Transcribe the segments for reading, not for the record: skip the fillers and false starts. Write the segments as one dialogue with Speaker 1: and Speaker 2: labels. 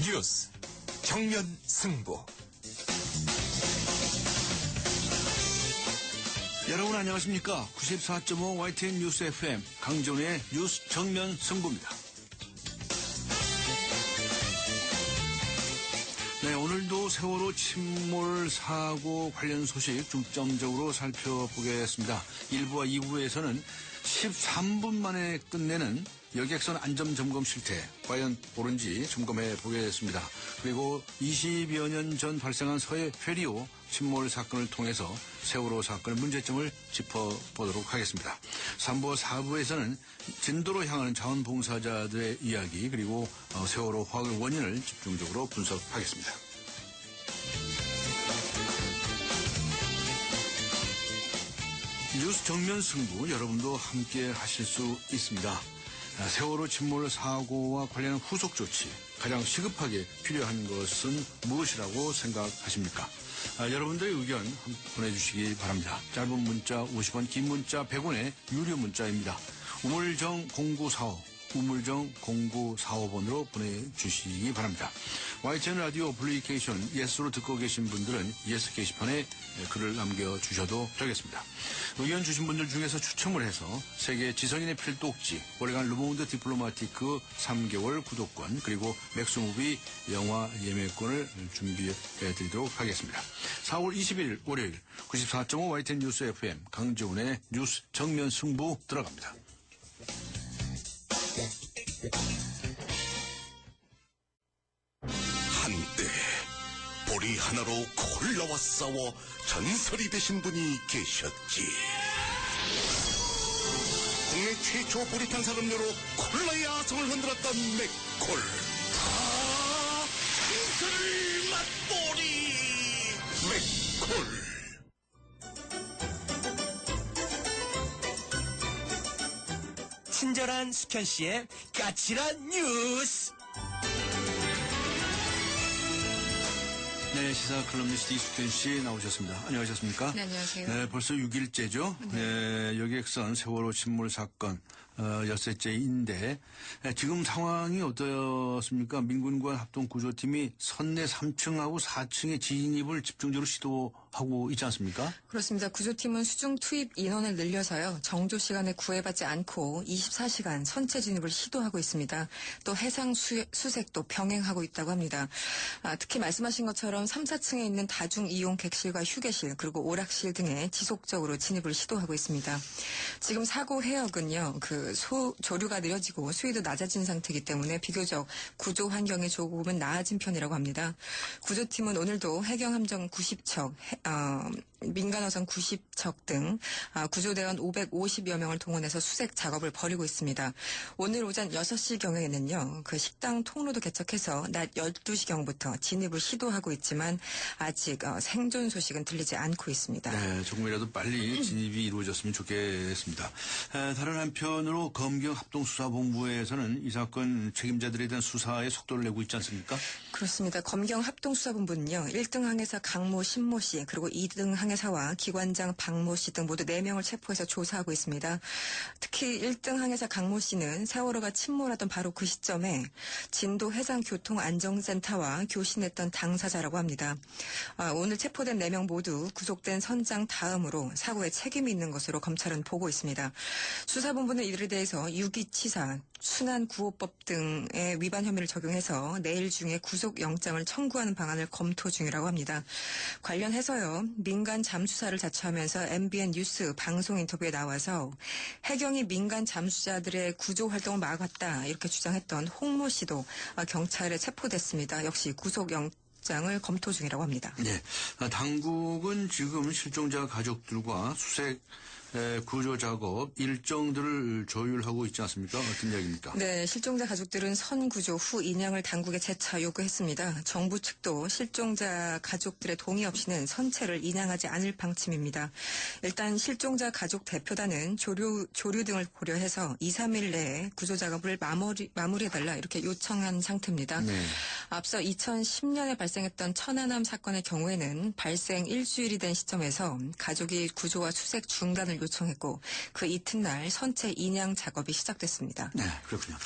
Speaker 1: 뉴스 정면 승부.
Speaker 2: 여러분 안녕하십니까? 94.5 YTN 뉴스 FM 강정의 뉴스 정면 승부입니다. 네, 오늘도 세월호 침몰 사고 관련 소식 중점적으로 살펴보겠습니다. 1부와 2부에서는 13분 만에 끝내는 여객선 안전점검 실태 과연 옳은지 점검해 보겠습니다. 그리고 20여 년 전 발생한 서해 페리오 침몰 사건을 통해서 세월호 사건의 문제점을 짚어보도록 하겠습니다. 3부와 4부에서는 진도로 향하는 자원봉사자들의 이야기 그리고 세월호 화학의 원인을 집중적으로 분석하겠습니다. 뉴스 정면 승부 여러분도 함께 하실 수 있습니다. 세월호 침몰 사고와 관련한 후속 조치 가장 시급하게 필요한 것은 무엇이라고 생각하십니까? 여러분들의 의견 보내주시기 바랍니다. 짧은 문자 50원, 긴 문자 100원의 유료 문자입니다. 우물정 0945, 우물정 0945번으로 보내주시기 바랍니다. YTN 라디오 어플리케이션 예스로 듣고 계신 분들은 예스 게시판에 글을 남겨주셔도 되겠습니다. 의견 주신 분들 중에서 추첨을 해서 세계 지성인의 필독지 월간 르몽드 디플로마티크 3개월 구독권 그리고 맥스무비 영화 예매권을 준비해드리도록 하겠습니다. 4월 21일 월요일 94.5 YTN 뉴스 FM 강재훈의 뉴스 정면 승부 들어갑니다.
Speaker 3: 한때 보리 하나로 콜라와 싸워 전설이 되신 분이 계셨지. 국내 최초 보리 탄산 음료로 콜라의 아성을 흔들었던 맥콜. 이슬 맛보리 맥콜.
Speaker 1: 친절한 수현 씨의 까칠한 뉴스.
Speaker 2: 네, 시사 칼럼니스트 이숙현 씨 나오셨습니다. 안녕하셨습니까?
Speaker 4: 네, 안녕하세요.
Speaker 2: 네, 벌써 6일째죠. 네, 여객선 세월호 침몰 사건 엿새째인데 지금 상황이 어떻습니까? 민군과 합동구조팀이 선내 3층하고 4층의 진입을 집중적으로 시도하고 있지 않습니까?
Speaker 4: 그렇습니다. 구조팀은 수중 투입 인원을 늘려서요. 정조 시간에 구애받지 않고 24시간 선체 진입을 시도하고 있습니다. 또 해상 수색도 병행하고 있다고 합니다. 특히 말씀하신 것처럼 3, 4층에 있는 다중 이용 객실과 휴게실 그리고 오락실 등에 지속적으로 진입을 시도하고 있습니다. 지금 사고 해역은요. 조류가 느려지고 수위도 낮아진 상태이기 때문에 비교적 구조 환경이 조금은 나아진 편이라고 합니다. 구조팀은 오늘도 해경함정 90척, 민간어선 90척 등 구조대원 550여 명을 동원해서 수색 작업을 벌이고 있습니다. 오늘 오전 6시경에는요. 그 식당 통로도 개척해서 낮 12시경부터 진입을 시도하고 있지만 아직 생존 소식은 들리지 않고 있습니다.
Speaker 2: 네, 조금이라도 빨리 진입이 이루어졌으면 좋겠습니다. 다른 한편으로 검경 합동수사본부에서는 이 사건 책임자들에 대한 수사에 속도를 내고 있지 않습니까?
Speaker 4: 그렇습니다. 검경 합동수사본부는요. 1등 항해사 강모 신모 씨 그리고 2등 항해사와 기관장 박모 씨 등 모두 4명을 체포해서 조사하고 있습니다. 특히 1등 항해사 강모 씨는 세월호가 침몰하던 바로 그 시점에 진도 해상교통안정센터와 교신했던 당사자라고 합니다. 오늘 체포된 4명 모두 구속된 선장 다음으로 사고에 책임이 있는 것으로 검찰은 보고 있습니다. 수사본부는 이들에 대해서 유기치사, 순환구호법 등의 위반 혐의를 적용해서 내일 중에 구속영장을 청구하는 방안을 검토 중이라고 합니다. 관련해서요. 민간 잠수사를 자처하면서 MBN 뉴스 방송 인터뷰에 나와서 해경이 민간 잠수자들의 구조 활동을 막았다 이렇게 주장했던 홍모 씨도 경찰에 체포됐습니다. 역시 구속영장을 검토 중이라고 합니다.
Speaker 2: 네, 당국은 지금 실종자 가족들과 수색 구조 작업 일정들을 조율하고 있지 않습니까? 어떤 이야기입니까?
Speaker 4: 네, 실종자 가족들은 선구조 후 인양을 당국에 재차 요구했습니다. 정부 측도 실종자 가족들의 동의 없이는 선체를 인양하지 않을 방침입니다. 일단 실종자 가족 대표단은 조류 등을 고려해서 2, 3일 내에 구조 작업을 마무리해달라 이렇게 요청한 상태입니다.
Speaker 2: 네.
Speaker 4: 앞서 2010년에 발생했던 천안함 사건의 경우에는 발생 일주일이 된 시점에서 가족이 구조와 수색 중단을 요청했고 그 이튿날 선체 인양 작업이 시작됐습니다.
Speaker 2: 네, 그렇군요.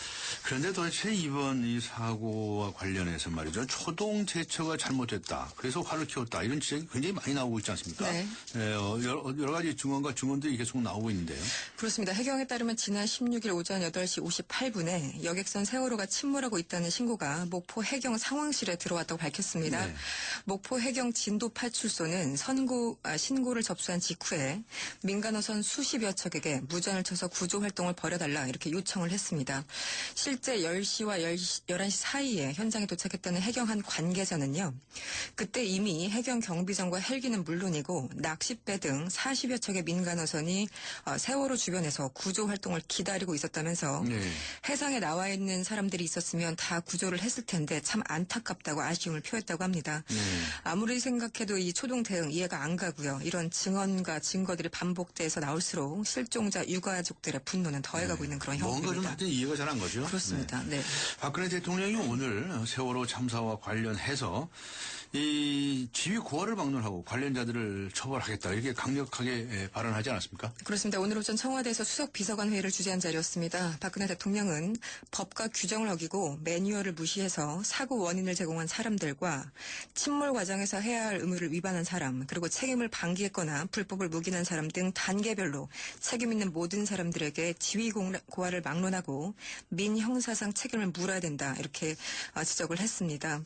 Speaker 2: 그런데 도대체 이번 이 사고와 관련해서 말이죠. 초동 제처가 잘못됐다. 그래서 화를 키웠다. 이런 지적이 굉장히 많이 나오고 있지 않습니까?
Speaker 4: 네.
Speaker 2: 여러 가지 증언과 증언들이 계속 나오고 있는데요.
Speaker 4: 그렇습니다. 해경에 따르면 지난 16일 오전 8시 58분에 여객선 세월호가 침몰하고 있다는 신고가 목포 해경 상황실에 들어왔다고 밝혔습니다.
Speaker 2: 네.
Speaker 4: 목포 해경 진도 파출소는 신고를 접수한 직후에 민간어선 수십여 척에게 무전을 쳐서 구조 활동을 벌여달라 이렇게 요청을 했습니다. 실제 10시와 11시 사이에 현장에 도착했다는 해경 한 관계자는요. 그때 이미 해경 경비정과 헬기는 물론이고 낚싯배 등 40여 척의 민간어선이 세월호 주변에서 구조 활동을 기다리고 있었다면서
Speaker 2: 네.
Speaker 4: 해상에 나와 있는 사람들이 있었으면 다 구조를 했을 텐데 참 안타깝다고 아쉬움을 표했다고 합니다. 아무리 생각해도 이 초동 대응 이해가 안 가고요. 이런 증언과 증거들이 반복돼서 나올수록 실종자 유가족들의 분노는 더해가고 있는 그런
Speaker 2: 뭔가 좀
Speaker 4: 형국입니다.
Speaker 2: 하여튼 이해가 잘 안 가죠.
Speaker 4: 그렇습니다. 네.
Speaker 2: 박근혜 대통령이 오늘 세월호 참사와 관련해서 이 지휘 고하를 막론하고 관련자들을 처벌하겠다 이렇게 강력하게 발언하지 않았습니까?
Speaker 4: 그렇습니다. 오늘 오전 청와대에서 수석 비서관 회의를 주재한 자리였습니다. 박근혜 대통령은 법과 규정을 어기고 매뉴얼을 무시해서 사고 원인을 제공한 사람들과 침몰 과정에서 해야 할 의무를 위반한 사람 그리고 책임을 방기했거나 불법을 묵인한 사람 등 단계별로 책임 있는 모든 사람들에게 지휘 고하를 막론하고 민형사상 책임을 물어야 된다 이렇게 지적을 했습니다.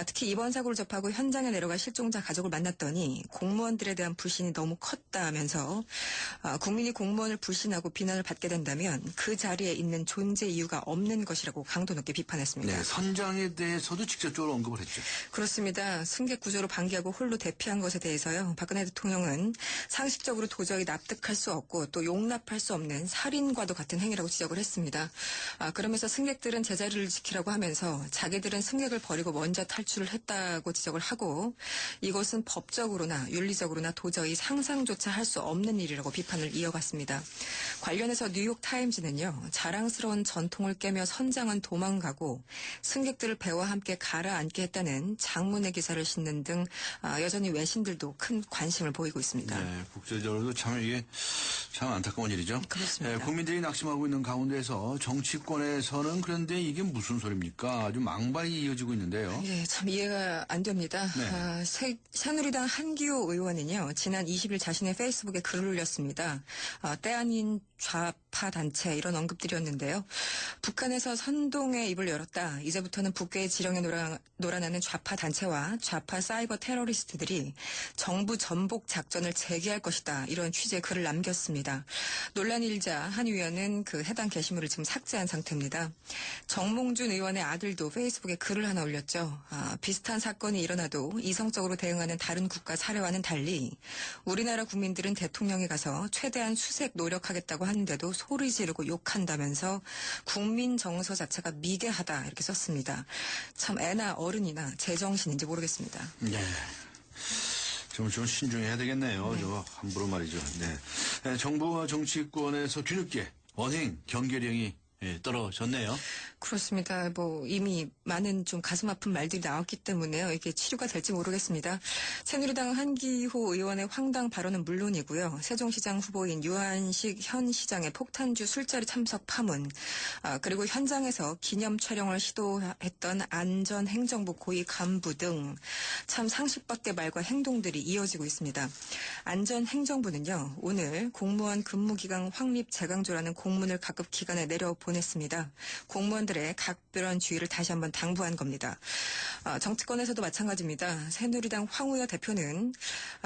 Speaker 4: 특히 이번 사고를 접하고 현장에 내려가 실종자 가족을 만났더니 공무원들에 대한 불신이 너무 컸다면서 국민이 공무원을 불신하고 비난을 받게 된다면 그 자리에 있는 존재 이유가 없는 것이라고 강도 높게 비판했습니다.
Speaker 2: 네, 선장에 대해서도 직접적으로 언급을 했죠.
Speaker 4: 그렇습니다. 승객 구조로 방기하고 홀로 대피한 것에 대해서요. 박근혜 대통령은 상식적으로 도저히 납득할 수 없고 또 용납할 수 없는 살인과도 같은 행위라고 지적을 했습니다. 그러면서 승객들은 제자리를 지키라고 하면서 자기들은 승객을 버리고 먼저 탈출을 했다고 지적을 하고 이것은 법적으로나 윤리적으로나 도저히 상상조차 할 수 없는 일이라고 비판을 이어갔습니다. 관련해서 뉴욕타임즈는요. 자랑스러운 전통을 깨며 선장은 도망가고 승객들을 배와 함께 가라앉게 했다는 장문의 기사를 싣는 등 여전히 외신들도 큰 관심을 보이고 있습니다.
Speaker 2: 네, 국제적으로도 참 이게 참 안타까운 일이죠.
Speaker 4: 그렇습니다.
Speaker 2: 네, 국민들이 낙심하고 있는 가운데서 정치권에서는 그런데 이게 무슨 소리입니까? 아주 망발이 이어지고 있는데요.
Speaker 4: 예, 참 이해가 안 됩니다.
Speaker 2: 네.
Speaker 4: 새누리당 한기호 의원은요, 지난 20일 자신의 페이스북에 글을 올렸습니다. 때 아닌 좌파 단체 이런 언급들이었는데요. 북한에서 선동에 입을 열었다. 이제부터는 북괴의 지령에 놀아나는 좌파 단체와 좌파 사이버 테러리스트들이 정부 전복 작전을 재개할 것이다. 이런 취지의 글을 남겼습니다. 논란이 일자 한 의원은 그 해당 게시물을 지금 삭제한 상태입니다. 정몽준 의원의 아들도 페이스북에 글을 하나 올렸죠. 비슷한 사건이 일어나도 이성적으로 대응하는 다른 국가 사례와는 달리 우리나라 국민들은 대통령이 가서 최대한 수색 노력하겠다고 하는데도 소리 지르고 욕한다면서 국민 정서 자체가 미개하다 이렇게 썼습니다. 참 애나 어른이나 제정신인지 모르겠습니다.
Speaker 2: 네. 좀 신중해야 되겠네요. 저 함부로 말이죠. 네. 정부와 정치권에서 뒤늦게 언행 경계령이 떨어졌네요.
Speaker 4: 그렇습니다. 이미 많은 좀 가슴 아픈 말들이 나왔기 때문에요. 이게 치료가 될지 모르겠습니다. 새누리당 한기호 의원의 황당 발언은 물론이고요. 세종시장 후보인 유한식 현 시장의 폭탄주 술자리 참석 파문, 그리고 현장에서 기념 촬영을 시도했던 안전행정부 고위 간부 등 참 상식 밖의 말과 행동들이 이어지고 있습니다. 안전행정부는요. 오늘 공무원 근무기간 확립 재강조라는 공문을 각급 기관에 내려보냈습니다. 공무원들의 각별한 주의를 다시 한번 당부한 겁니다. 정치권에서도 마찬가지입니다. 새누리당 황우여 대표는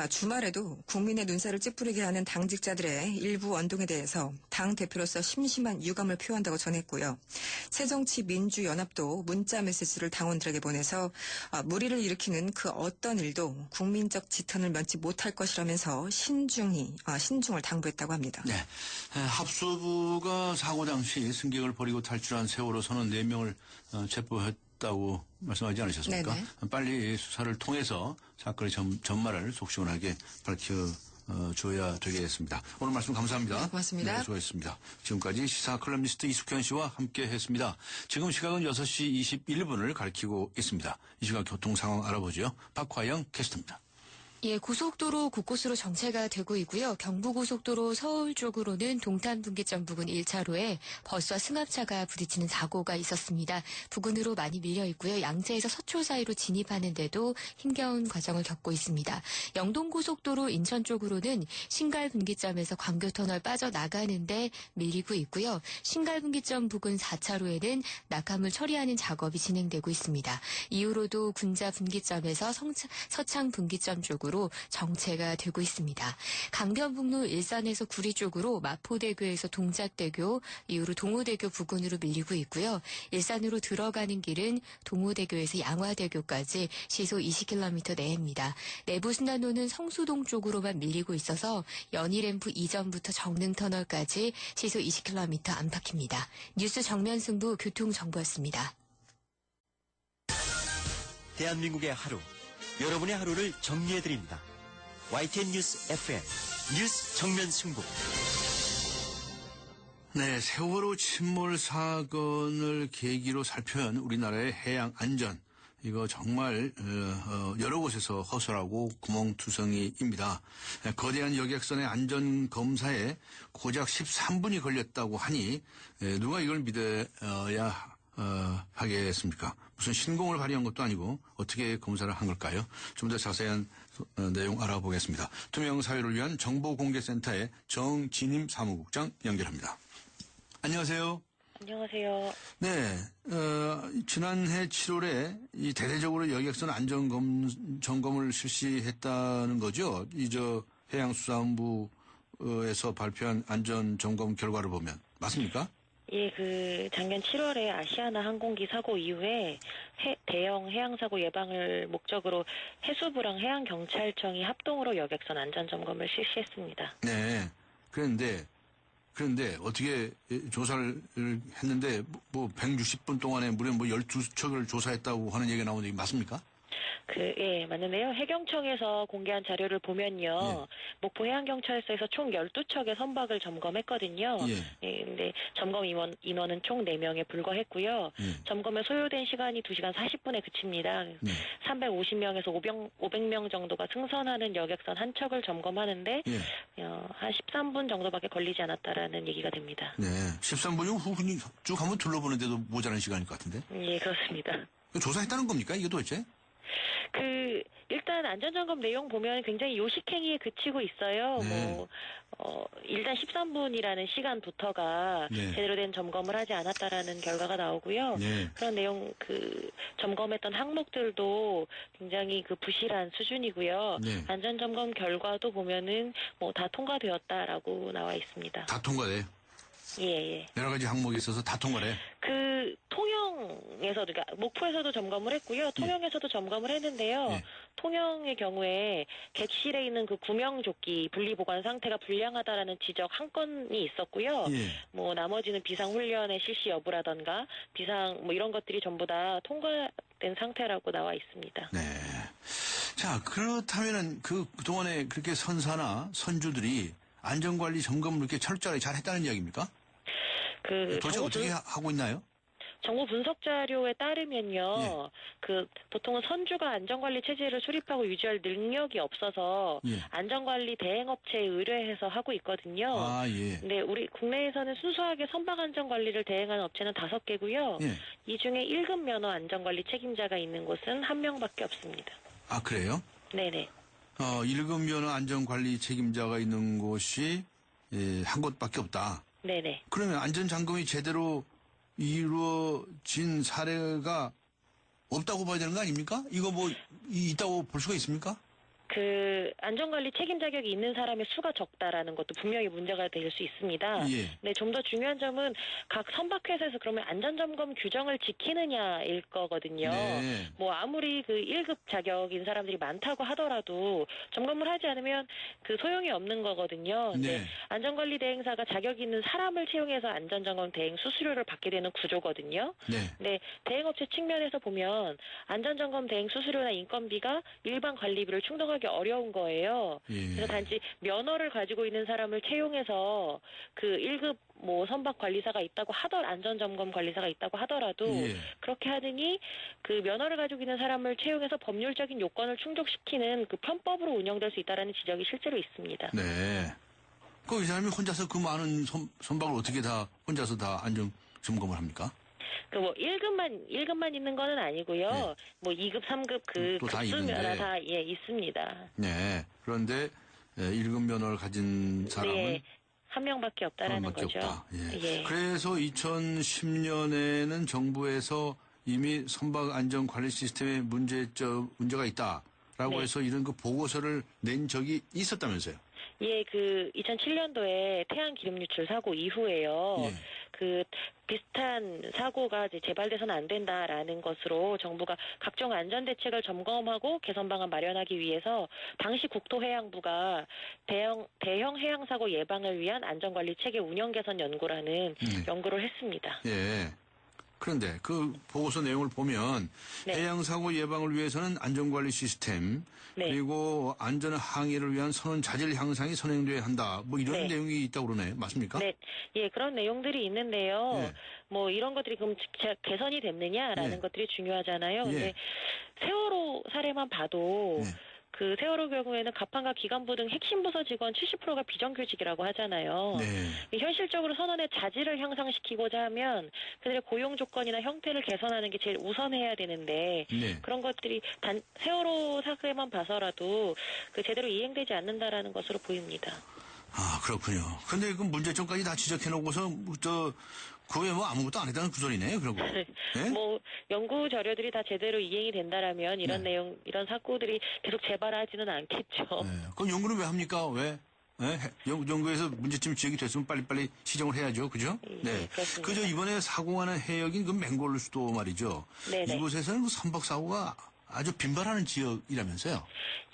Speaker 4: 주말에도 국민의 눈살을 찌푸리게 하는 당직자들의 일부 언동에 대해서 당 대표로서 심심한 유감을 표한다고 전했고요. 새정치민주연합도 문자 메시지를 당원들에게 보내서 무리를 일으키는 그 어떤 일도 국민적 지탄을 면치 못할 것이라면서 신중을 당부했다고 합니다.
Speaker 2: 네. 합수부가 사고 당시 승객을 버리고 탈출한 세월호선은 4명을 체포했다고 말씀하지 않으셨습니까?
Speaker 4: 네네.
Speaker 2: 빨리 수사를 통해서 사건의 전말을 속 시원하게 밝혀줘야 되겠습니다. 오늘 말씀 감사합니다.
Speaker 4: 네, 고맙습니다.
Speaker 2: 네, 수고하셨습니다. 지금까지 시사 컬럼니스트 이숙현 씨와 함께했습니다. 지금 시각은 6시 21분을 가리키고 있습니다. 이 시각 교통 상황 알아보죠. 박화영 캐스터입니다.
Speaker 5: 예, 고속도로 곳곳으로 정체가 되고 있고요. 경부고속도로 서울 쪽으로는 동탄분기점 부근 1차로에 버스와 승합차가 부딪히는 사고가 있었습니다. 부근으로 많이 밀려 있고요. 양재에서 서초 사이로 진입하는데도 힘겨운 과정을 겪고 있습니다. 영동고속도로 인천 쪽으로는 신갈분기점에서 광교터널 빠져나가는데 밀리고 있고요. 신갈분기점 부근 4차로에는 낙하물 처리하는 작업이 진행되고 있습니다. 이후로도 군자분기점에서 서창분기점 쪽으로 정체가 되고 있습니다. 강변북로 일산에서 구리 쪽으로 마포대교에서 동작대교, 이후로 동호대교 부근으로 밀리고 있고요. 일산으로 들어가는 길은 동호대교에서 양화대교까지 시속 20km 내입니다. 내부순환로는 성수동 쪽으로만 밀리고 있어서 연희램프 이전부터 정릉터널까지 시속 20km 안팎입니다. 뉴스 정면승부 교통정보였습니다.
Speaker 1: 대한민국의 하루, 여러분의 하루를 정리해드립니다. YTN 뉴스 FM 뉴스 정면 승부.
Speaker 2: 네, 세월호 침몰 사건을 계기로 살펴온 우리나라의 해양 안전. 이거 정말 여러 곳에서 허술하고 구멍투성이입니다. 거대한 여객선의 안전검사에 고작 13분이 걸렸다고 하니 누가 이걸 믿어야 하겠습니까? 무슨 신공을 발휘한 것도 아니고 어떻게 검사를 한 걸까요? 좀 더 자세한 내용 알아보겠습니다. 투명사회를 위한 정보공개센터의 정진임 사무국장 연결합니다. 안녕하세요.
Speaker 6: 안녕하세요.
Speaker 2: 네, 지난해 7월에 이 대대적으로 여객선 점검을 실시했다는 거죠. 해양수산부에서 발표한 안전점검 결과를 보면 맞습니까?
Speaker 6: 예, 작년 7월에 아시아나 항공기 사고 이후에 대형 해양사고 예방을 목적으로 해수부랑 해양경찰청이 합동으로 여객선 안전점검을 실시했습니다.
Speaker 2: 네. 그런데 어떻게 조사를 했는데 뭐 160분 동안에 무려 12척을 조사했다고 하는 얘기가 나오는 게 맞습니까?
Speaker 6: 예, 맞는데요. 해경청에서 공개한 자료를 보면요. 목포 해양경찰서에서 총 12척의 선박을 점검했거든요. 예, 근데 점검 인원은 총 4명에 불과했고요. 점검에 소요된 시간이 2시간 40분에 그칩니다. 350명에서 500명 정도가 승선하는 여객선 한 척을 점검하는데 한 13분 정도밖에 걸리지 않았다라는 얘기가 됩니다.
Speaker 2: 네. 13분이면 후분이 쭉 한번 둘러보는데도 모자란 시간일 것 같은데?
Speaker 6: 예, 그렇습니다.
Speaker 2: 조사했다는 겁니까? 이게 도대체?
Speaker 6: 일단 안전점검 내용 보면 굉장히 요식행위에 그치고 있어요.
Speaker 2: 네.
Speaker 6: 일단 13분이라는 시간부터가 제대로 된 점검을 하지 않았다라는 결과가 나오고요.
Speaker 2: 네.
Speaker 6: 그런 내용, 점검했던 항목들도 굉장히 부실한 수준이고요.
Speaker 2: 네.
Speaker 6: 안전점검 결과도 보면은 다 통과되었다라고 나와 있습니다.
Speaker 2: 다 통과돼.
Speaker 6: 예.
Speaker 2: 여러 가지 항목이 있어서 다 통과래.
Speaker 6: 통영에서도, 그러니까 목포에서도 점검을 했고요. 통영에서도 점검을 했는데요. 통영의 경우에 객실에 있는 구명조끼 분리보관 상태가 불량하다라는 지적 한 건이 있었고요. 나머지는 비상훈련의 실시 여부라던가 이런 것들이 전부 다 통과된 상태라고 나와 있습니다.
Speaker 2: 네. 자, 그렇다면은 그동안에 그렇게 선주들이 안전관리 점검을 이렇게 철저하게 잘 했다는 이야기입니까? 도대체 어떻게 하고 있나요?
Speaker 6: 정보 분석 자료에 따르면요, 보통은 선주가 안전관리 체제를 수립하고 유지할 능력이 없어서 안전관리 대행업체에 의뢰해서 하고 있거든요. 근데 우리 국내에서는 순수하게 선박 안전관리를 대행하는 업체는 5개고요. 이 중에 1급 면허 안전관리 책임자가 있는 곳은 1명밖에 없습니다.
Speaker 2: 아, 그래요?
Speaker 6: 네네.
Speaker 2: 1급 면허 안전관리 책임자가 있는 곳이 한 곳밖에 없다.
Speaker 6: 네네.
Speaker 2: 그러면 안전점검이 제대로 이루어진 사례가 없다고 봐야 되는 거 아닙니까? 이거 있다고 볼 수가 있습니까?
Speaker 6: 안전관리 책임 자격이 있는 사람의 수가 적다라는 것도 분명히 문제가 될 수 있습니다. 네, 좀 더 중요한 점은 각 선박회사에서 그러면 안전점검 규정을 지키느냐일 거거든요. 아무리 1급 자격인 사람들이 많다고 하더라도 점검을 하지 않으면 소용이 없는 거거든요. 안전관리 대행사가 자격 있는 사람을 채용해서 안전점검 대행 수수료를 받게 되는 구조거든요. 네, 대행업체 측면에서 보면 안전점검 대행 수수료나 인건비가 일반 관리비를 충당하기 확인하기 어려운 거예요. 그래서 단지 면허를 가지고 있는 사람을 채용해서 그 1급 뭐 선박 관리사가 있다고 안전점검 관리사가 있다고 하더라도 그렇게 하느니 그 면허를 가지고 있는 사람을 채용해서 법률적인 요건을 충족시키는 그 편법으로 운영될 수 있다라는 지적이 실제로 있습니다.
Speaker 2: 네. 그 이 사람이 혼자서 그 많은 선박을 어떻게 다 혼자서 다 안전 점검을 합니까?
Speaker 6: 그 뭐 1급만 있는 거는 아니고요. 뭐 2급, 3급 그
Speaker 2: 또다
Speaker 6: 급수면허 다 있습니다.
Speaker 2: 네. 그런데 1급 면허를 가진 사람은
Speaker 6: 네. 한 명밖에 없다라는
Speaker 2: 한 명밖에
Speaker 6: 거죠.
Speaker 2: 없다.
Speaker 6: 예.
Speaker 2: 그래서 2010년에는 정부에서 이미 선박 안전 관리 시스템에 문제가 있다라고 해서 이런 그 보고서를 낸 적이 있었다면서요?
Speaker 6: 예, 그 2007년도에 태양 기름 유출 사고 이후에요. 그 비슷한 사고가 이제 재발돼서는 안 된다라는 것으로 정부가 각종 안전 대책을 점검하고 개선 방안 마련하기 위해서 당시 국토해양부가 대형 해양 사고 예방을 위한 안전관리 체계 운영 개선 연구라는 연구를 했습니다.
Speaker 2: 예. 그런데 그 보고서 내용을 보면 해양사고 예방을 위해서는 안전관리 시스템 그리고 안전 항해를 위한 선원 자질 향상이 선행돼야 한다. 뭐 이런 내용이 있다고 그러네. 맞습니까?
Speaker 6: 네. 예, 그런 내용들이 있는데요. 뭐 이런 것들이 그럼 개선이 됐느냐라는 것들이 중요하잖아요. 근데 세월호 사례만 봐도 그 세월호 경우에는 갑판과 기간부 등 핵심 부서 직원 70%가 비정규직이라고 하잖아요. 현실적으로 선원의 자질을 향상시키고자 하면 그들의 고용 조건이나 형태를 개선하는 게 제일 우선해야 되는데 그런 것들이 세월호 사례만 봐서라도 그 제대로 이행되지 않는다라는 것으로 보입니다.
Speaker 2: 아, 그렇군요. 근데 그 문제점까지 다 지적해놓고서 그 외에 뭐 아무것도 안 했다는 그 소리네, 그러고.
Speaker 6: 뭐 연구 자료들이 다 제대로 이행이 된다라면 이런 내용, 이런 사고들이 계속 재발하지는 않겠죠.
Speaker 2: 그럼 연구는 왜 합니까? 왜? 연구에서 문제점 지적이 됐으면 빨리빨리 시정을 해야죠, 그죠?
Speaker 6: 그렇습니다.
Speaker 2: 그저 이번에 사고하는 해역인 그 맹골 수도 말이죠. 이곳에서는 그 선박 사고가 아주 빈발하는 지역이라면서요?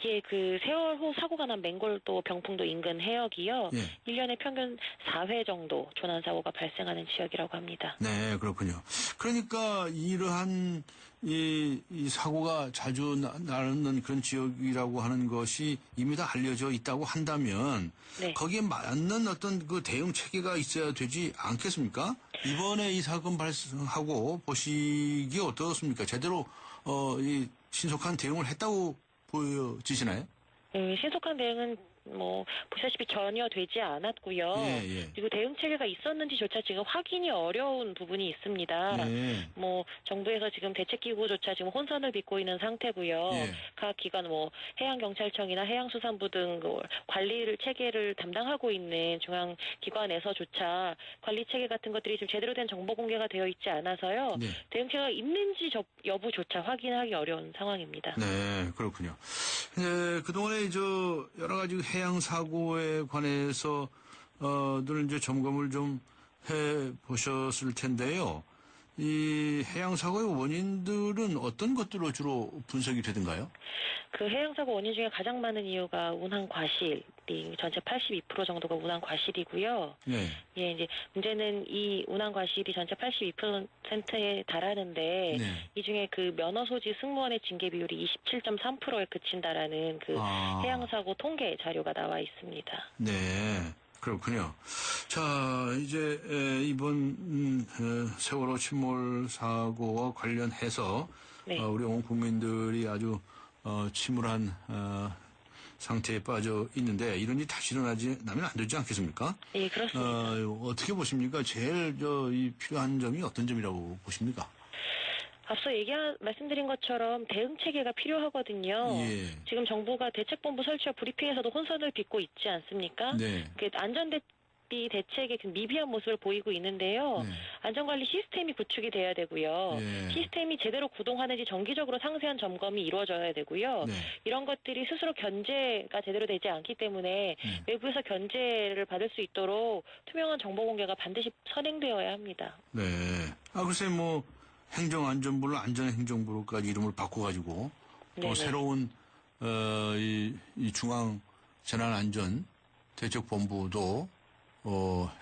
Speaker 6: 예, 그 세월호 사고가 난 맹골도 병풍도 인근 해역이요. 1년에 평균 4회 정도 조난사고가 발생하는 지역이라고 합니다.
Speaker 2: 네, 그렇군요. 그러니까 이러한 이 사고가 자주 나는 그런 지역이라고 하는 것이 이미 다 알려져 있다고 한다면 거기에 맞는 어떤 그 대응 체계가 있어야 되지 않겠습니까? 이번에 이 사건 발생하고 보시기에 어떻습니까? 제대로 이 신속한 대응을 했다고 보여지시나요?
Speaker 6: 신속한 대응은 뭐 보시다시피 전혀 되지 않았고요. 그리고 대응 체계가 있었는지조차 지금 확인이 어려운 부분이 있습니다. 뭐 정부에서 지금 대책기구조차 지금 혼선을 빚고 있는 상태고요. 각 기관 뭐 해양경찰청이나 해양수산부 등 그 관리를 체계를 담당하고 있는 중앙 기관에서조차 관리 체계 같은 것들이 지금 제대로 된 정보 공개가 되어 있지 않아서요. 대응 체계가 있는지 여부조차 확인하기 어려운 상황입니다.
Speaker 2: 네, 그렇군요. 그동안에 여러 가지 해양 사고에 관해서 늘 이제 점검을 좀 해 보셨을 텐데요. 이 해양 사고의 원인들은 어떤 것들로 주로 분석이 되던가요?
Speaker 6: 그 해양 사고 원인 중에 가장 많은 이유가 운항 과실이 전체 82% 정도가 운항 과실이고요. 예, 이제 문제는 이 운항 과실이 전체 82%에 달하는데 이 중에 그 면허 소지 승무원의 징계 비율이 27.3%에 그친다라는 그 해양 사고 통계 자료가 나와 있습니다.
Speaker 2: 네. 그렇군요. 자, 이제 이번 세월호 침몰 사고와 관련해서 우리 온 국민들이 아주 침울한 상태에 빠져 있는데 이런 일이 다시 일어나지 나면 안 되지 않겠습니까?
Speaker 6: 예, 그렇습니다.
Speaker 2: 어떻게 보십니까? 제일 이 필요한 점이 어떤 점이라고 보십니까?
Speaker 6: 앞서 말씀드린 것처럼 대응 체계가 필요하거든요. 지금 정부가 대책본부 설치와 브리핑에서도 혼선을 빚고 있지 않습니까? 그 안전대비 대책의 그 미비한 모습을 보이고 있는데요. 안전관리 시스템이 구축이 돼야 되고요. 시스템이 제대로 구동하는지 정기적으로 상세한 점검이 이루어져야 되고요. 이런 것들이 스스로 견제가 제대로 되지 않기 때문에 외부에서 견제를 받을 수 있도록 투명한 정보 공개가 반드시 선행되어야 합니다.
Speaker 2: 네. 글쎄 행정안전부를 안전행정부로까지 이름을 바꿔가지고 또 새로운 이 중앙재난안전대책본부도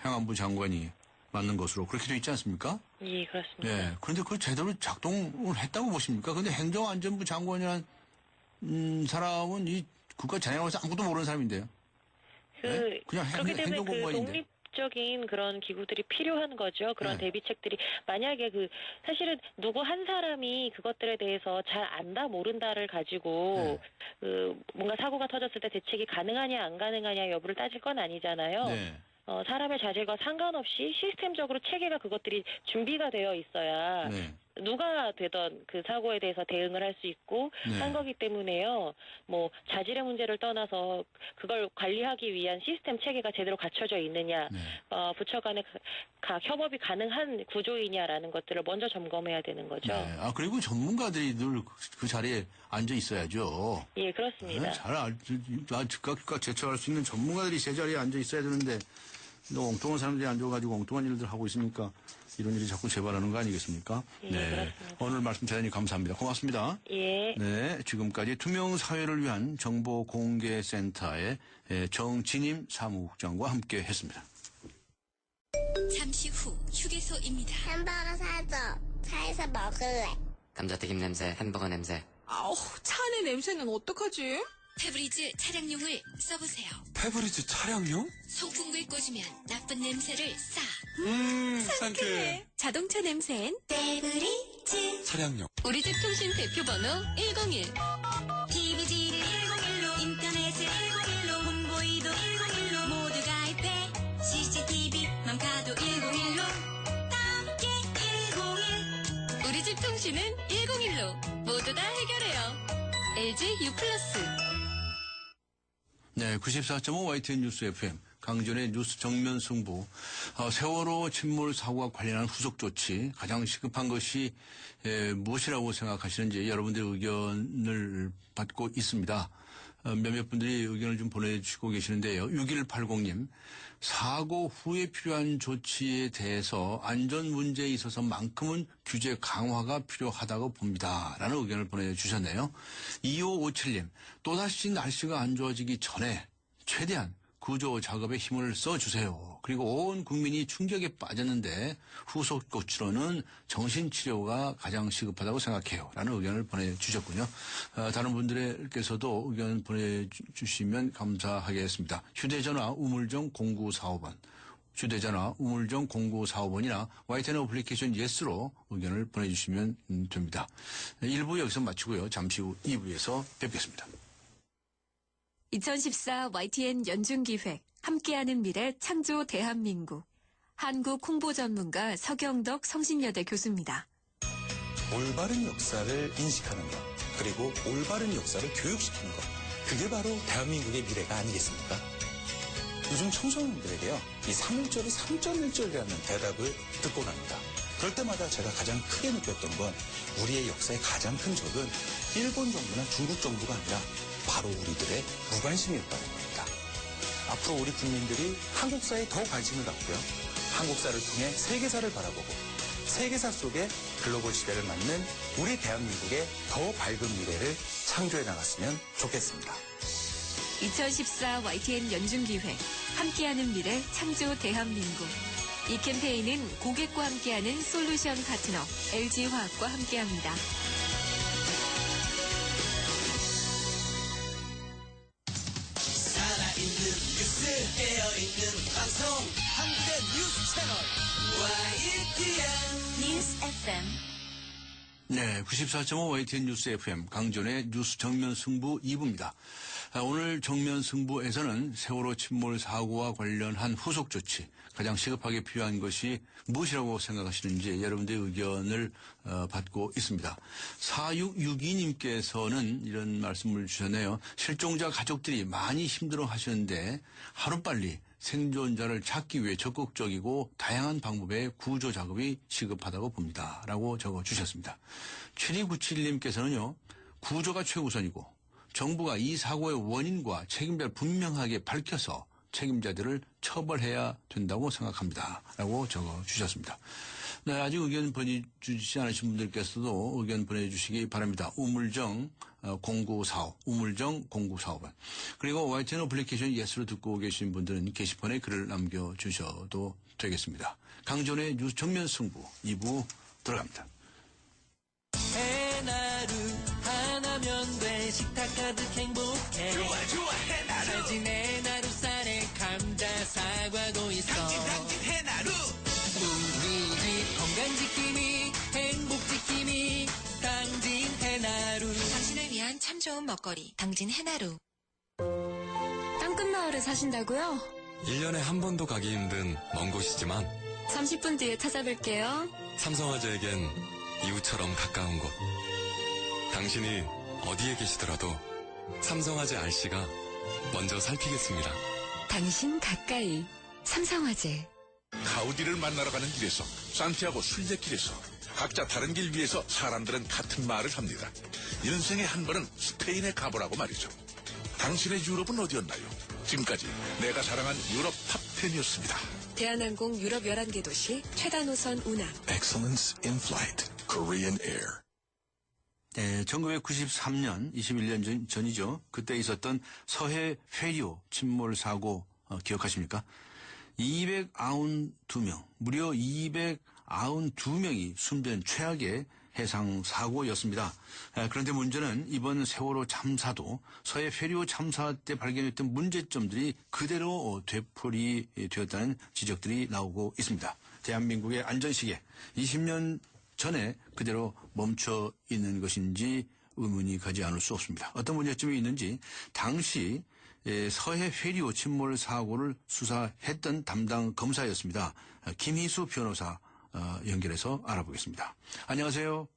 Speaker 2: 행안부 장관이 맡는 것으로 그렇게 되어 있지 않습니까?
Speaker 6: 예, 그렇습니다.
Speaker 2: 그런데 그걸 제대로 작동을 했다고 보십니까? 근데 행정안전부 장관이라는 사람은 국가 재난으로서 아무것도 모르는 사람인데요. 네? 그냥
Speaker 6: 그렇기 때문에 그
Speaker 2: 행정공무원인데.
Speaker 6: 독립적인 그런 기구들이 필요한 거죠. 그런
Speaker 2: 네.
Speaker 6: 대비책들이 만약에 사실은 누구 한 사람이 그것들에 대해서 잘 안다 모른다를 가지고 뭔가 사고가 터졌을 때 대책이 가능하냐 안 가능하냐 여부를 따질 건 아니잖아요.
Speaker 2: 네.
Speaker 6: 사람의 자질과 상관없이 시스템적으로 체계가 그것들이 준비가 되어 있어야
Speaker 2: 네.
Speaker 6: 누가 되던 그 사고에 대해서 대응을 할 수 있고
Speaker 2: 네.
Speaker 6: 한 거기 때문에요. 뭐 자질의 문제를 떠나서 그걸 관리하기 위한 시스템 체계가 제대로 갖춰져 있느냐,
Speaker 2: 네.
Speaker 6: 부처 간의 협업이 가능한 구조이냐라는 것들을 먼저 점검해야 되는 거죠.
Speaker 2: 네. 그리고 전문가들이 늘 그 자리에 앉아 있어야죠.
Speaker 6: 예, 그렇습니다.
Speaker 2: 즉각 제초할 수 있는 전문가들이 제자리에 앉아 있어야 되는데, 엉뚱한 사람들이 앉아가지고 엉뚱한 일들 하고 있으니까 이런 일이 자꾸 재발하는 거 아니겠습니까?
Speaker 6: 예,
Speaker 2: 네.
Speaker 6: 그렇습니다.
Speaker 2: 오늘 말씀 대단히 감사합니다. 고맙습니다.
Speaker 6: 예.
Speaker 2: 네. 지금까지 투명 사회를 위한 정보공개센터의 정진임 사무국장과 함께 했습니다.
Speaker 7: 잠시 후 휴게소입니다.
Speaker 8: 햄버거 사줘. 차에서 먹을래.
Speaker 9: 감자튀김 냄새, 햄버거 냄새.
Speaker 10: 아우, 차 안의 냄새는 어떡하지?
Speaker 7: 페브리즈 차량용을 써보세요.
Speaker 11: 페브리즈 차량용?
Speaker 7: 송풍구에 꽂으면 나쁜 냄새를 싹.
Speaker 11: 상쾌해.
Speaker 7: 자동차 냄새엔 페브리즈.
Speaker 11: 차량용.
Speaker 7: 우리 집 통신 대표 번호 101. TV지를 101로, 인터넷을 101로, 홍보이도 101로, 모두 가입해. CCTV만 가도 101로. 함께 101. 우리 집 통신은 101로. 모두 다 해결해요. LG U+.
Speaker 2: 네, 94.5 YTN 뉴스 FM 강전의 뉴스 정면 승부. 세월호 침몰 사고와 관련한 후속 조치 가장 시급한 것이 무엇이라고 생각하시는지 여러분들의 의견을 받고 있습니다. 몇몇 분들이 의견을 좀 보내주시고 계시는데요. 6180님, 사고 후에 필요한 조치에 대해서 안전 문제에 있어서만큼은 규제 강화가 필요하다고 봅니다. 라는 의견을 보내주셨네요. 2557님, 또다시 날씨가 안 좋아지기 전에 최대한 구조 작업에 힘을 써주세요. 그리고 온 국민이 충격에 빠졌는데 후속 조치로는 정신치료가 가장 시급하다고 생각해요. 라는 의견을 보내주셨군요. 다른 분들께서도 의견 보내주시면 감사하겠습니다. 휴대전화 우물정 0945번, 휴대전화 우물정 0945번이나 YTN 어플리케이션 예스로 의견을 보내주시면 됩니다. 1부 여기서 마치고요. 잠시 후 2부에서 뵙겠습니다.
Speaker 5: 2014 YTN 연중기획 함께하는 미래 창조 대한민국 한국 홍보 전문가 서경덕 성신여대 교수입니다.
Speaker 12: 올바른 역사를 인식하는 것, 그리고 올바른 역사를 교육시키는 것, 그게 바로 대한민국의 미래가 아니겠습니까? 요즘 청소년들에게요, 이 3.1절이 3.1절이라는 대답을 듣곤 합니다. 그럴 때마다 제가 가장 크게 느꼈던 건 우리의 역사의 가장 큰 적은 일본 정부나 중국 정부가 아니라 바로 우리들의 무관심이었다는 겁니다. 앞으로 우리 국민들이 한국사에 더 관심을 갖고요. 한국사를 통해 세계사를 바라보고 세계사 속에 글로벌 시대를 맞는 우리 대한민국의 더 밝은 미래를 창조해 나갔으면 좋겠습니다.
Speaker 5: 2014 YTN 연중기획 함께하는 미래 창조 대한민국. 이 캠페인은 고객과 함께하는 솔루션 파트너 LG화학과 함께합니다.
Speaker 13: 살아있는 뉴스, 깨어있는 방송, 한국의 뉴스 채널 YTN
Speaker 7: 뉴스 FM.
Speaker 2: 네, 94.5 YTN 뉴스 FM 강전의 뉴스 정면 승부 2부입니다. 오늘 정면 승부에서는 세월호 침몰 사고와 관련한 후속 조치, 가장 시급하게 필요한 것이 무엇이라고 생각하시는지 여러분들의 의견을 받고 있습니다. 4662님께서는 이런 말씀을 주셨네요. 실종자 가족들이 많이 힘들어 하시는데 하루빨리 생존자를 찾기 위해 적극적이고 다양한 방법의 구조 작업이 시급하다고 봅니다. 라고 적어주셨습니다. 7297님께서는요. 구조가 최우선이고 정부가 이 사고의 원인과 책임자를 분명하게 밝혀서 책임자들을 처벌해야 된다고 생각합니다. 라고 적어주셨습니다. 네, 아직 의견 보내주시지 않으신 분들께서도 의견 보내주시기 바랍니다. 우물정 0945, 우물정 0945번. 그리고 YTN 어플리케이션 예스로 듣고 계신 분들은 게시판에 글을 남겨주셔도 되겠습니다. 강전의 뉴스 정면 승부 2부 들어갑니다.
Speaker 13: 해나루 하나면 돼, 식탁 가득 행복해. 좋아 좋아 해나루
Speaker 14: 살진 해나루산에 감자 사과도 있어
Speaker 13: 당진 해나루
Speaker 14: 우리 집 건강지킴이 행복지킴이 당진 해나루
Speaker 7: 당신을 위한 참 좋은 먹거리 당진 해나루.
Speaker 10: 땅끝마을에 사신다고요?
Speaker 11: 1년에 한 번도 가기 힘든 먼 곳이지만
Speaker 10: 30분 뒤에 찾아뵐게요.
Speaker 11: 삼성화재에겐 이웃처럼 가까운 곳. 당신이 어디에 계시더라도 삼성화재 RC가 먼저 살피겠습니다.
Speaker 5: 당신 가까이 삼성화재.
Speaker 3: 가우디를 만나러 가는 길에서 산티아고 순례길에서 각자 다른 길 위에서 사람들은 같은 말을 합니다. 인생에 한 번은 스페인에 가보라고 말이죠. 당신의 유럽은 어디였나요? 지금까지 내가 사랑한 유럽 탑10이었습니다.
Speaker 10: 대한항공 유럽 11개 도시 최다 노선 운항.
Speaker 3: Excellence in Flight, Korean Air.
Speaker 2: 네, 1993년 21년 전이죠. 그때 있었던 서해 회료 침몰 사고 기억하십니까? 292명, 무려 292명이 숨진 최악의 해상 사고였습니다. 그런데 문제는 이번 세월호 참사도 서해 회료 참사 때 발견했던 문제점들이 그대로 되풀이되었다는 지적들이 나오고 있습니다. 대한민국의 안전시계 20년 전에 그대로 멈춰 있는 것인지 의문이 가지 않을 수 없습니다. 어떤 문제점이 있는지 당시 서해 회료 침몰 사고를 수사했던 담당 검사였습니다. 김희수 변호사 연결해서 알아보겠습니다. 안녕하세요.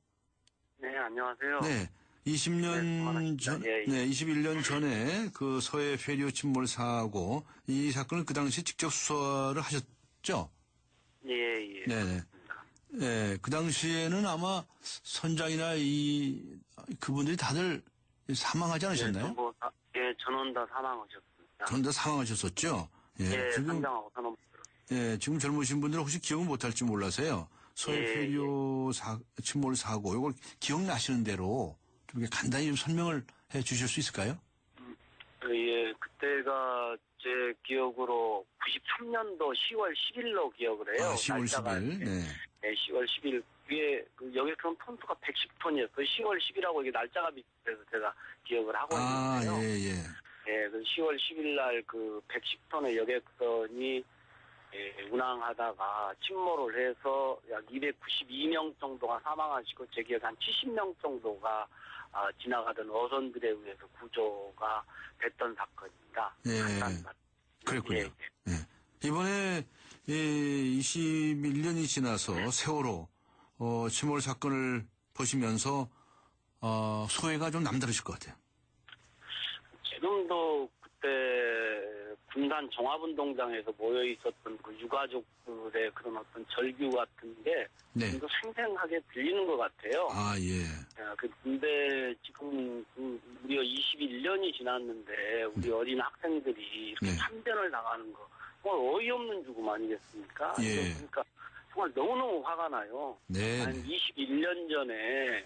Speaker 15: 네, 안녕하세요.
Speaker 2: 네, 20년 전,
Speaker 15: 예, 예.
Speaker 2: 네, 21년 전에 그 서해 회료 침몰 사고 이 사건을 그 당시 직접 수사를 하셨죠?
Speaker 15: 예, 예.
Speaker 2: 네네. 네, 그 당시에는 아마 선장이나 그분들이 다들 사망하지 않으셨나요?
Speaker 15: 전원 다 사망하셨습니다.
Speaker 2: 전원 다 사망하셨었죠?
Speaker 15: 예, 선장하고 선원.
Speaker 2: 예, 지금 젊으신 분들은 혹시 기억을 못할지 몰라서요. 서해 회료 침몰 사고, 이걸 기억나시는 대로 좀 이렇게 간단히 좀 설명을 해 주실 수 있을까요?
Speaker 15: 예, 그때가 제 기억으로 93년도 10월 10일로 기억을 해요.
Speaker 2: 10월 10일. 네.
Speaker 15: 네, 10월 10일. 위에 여객선 톤수가 110톤이었어요. 10월 10일하고 이게 날짜가 밑에서 제가 기억을 하고 있는데요.
Speaker 2: 예.
Speaker 15: 예, 그 10월 10일 날 그 110톤의 여객선이 운항하다가 침몰을 해서 약 292명 정도가 사망하시고 제 기억에 한 70명 정도가 지나가던 어선들에 의해서 구조가 됐던 사건입니다.
Speaker 2: 예. 그랬군요. 이번에 21년이 지나서 세월호 침몰 사건을 보시면서 소회가 좀 남다르실 것 같아요.
Speaker 15: 지금도 그때 군산 종합운동장에서 모여 있었던 그 유가족들의 그런 어떤 절규 같은 게 좀 생생하게 들리는 것 같아요.
Speaker 2: 예.
Speaker 15: 근데 지금 무려 21년이 지났는데 우리 어린 학생들이 이렇게 참전을 당하는 거 정말 어이없는 죽음 아니겠습니까?
Speaker 2: 예.
Speaker 15: 그러니까 정말 너무너무 화가 나요.
Speaker 2: 네.
Speaker 15: 한 21년 전에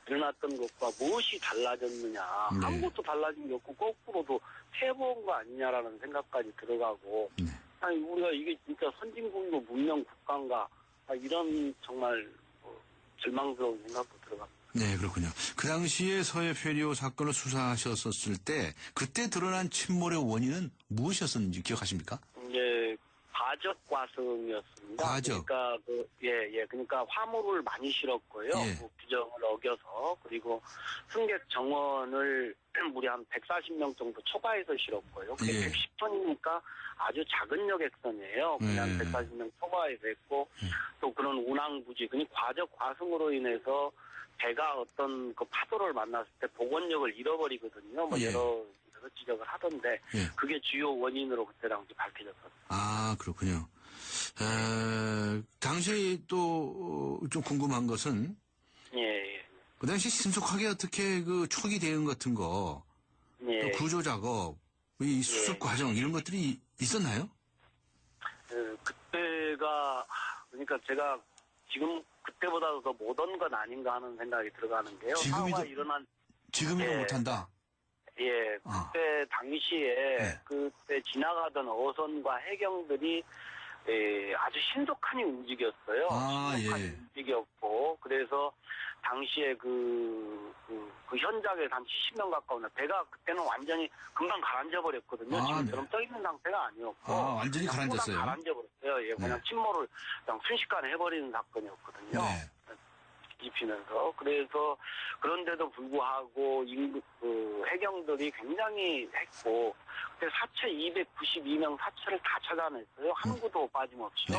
Speaker 15: 일어났던 것과 무엇이 달라졌느냐. 아무것도 달라진 게 없고 거꾸로도 퇴보한 거 아니냐라는 생각까지 들어가고 아니 우리가 이게 진짜 선진국이고 문명 국가인가 이런 정말 절망스러운 생각도 들어갑니다.
Speaker 2: 네, 그렇군요. 그 당시에 서해 회료 사건을 수사하셨었을 때 그때 드러난 침몰의 원인은 무엇이었는지 기억하십니까?
Speaker 15: 예, 과적 과승이었습니다.
Speaker 2: 과적.
Speaker 15: 그러니까 그러니까 화물을 많이 실었고요. 그 규정을 어겨서 그리고 승객 정원을 무려 한 140명 정도 초과해서 실었고요. 그게 110톤이니까 아주 작은 여객선이에요. 그냥 140명 초과해서 했고 또 그런 운항 부지, 그러니까 과적 과승으로 인해서 배가 어떤 그 파도를 만났을 때 복원력을 잃어버리거든요. 여러 지적을 하던데 그게 주요 원인으로 그때 당시 밝혀졌었어요.
Speaker 2: 그렇군요. 당시 또 좀 궁금한 것은 그 당시 신속하게 어떻게 그 초기 대응 같은 거, 또 구조 작업, 이 수습 과정 이런 것들이 있었나요?
Speaker 15: 그때가 그러니까 제가 지금 그때보다도 더 못한 건 아닌가 하는 생각이 들어가는 게요.
Speaker 2: 지금이도 못한다.
Speaker 15: 예, 그때 당시에 그때 지나가던 어선과 해경들이 아주 신속하게 움직였어요. 신속하게 움직였고 그래서 당시에 그 그 현장에서 한 70명 가까운 배가 그때는 완전히 금방 가라앉아 버렸거든요. 지금처럼 떠 있는 상태가 아니었고.
Speaker 2: 완전히 가라앉았어요.
Speaker 15: 가라앉아 버렸어요. 예, 그냥 침몰을 그냥 순식간에 해버리는 사건이었거든요.
Speaker 2: 네.
Speaker 15: 뒤집히면서. 그래서 그런데도 불구하고 해경들이 굉장히 했고 그때 사체 292명 사체를 다 찾아냈어요. 한 구도 빠짐없이요.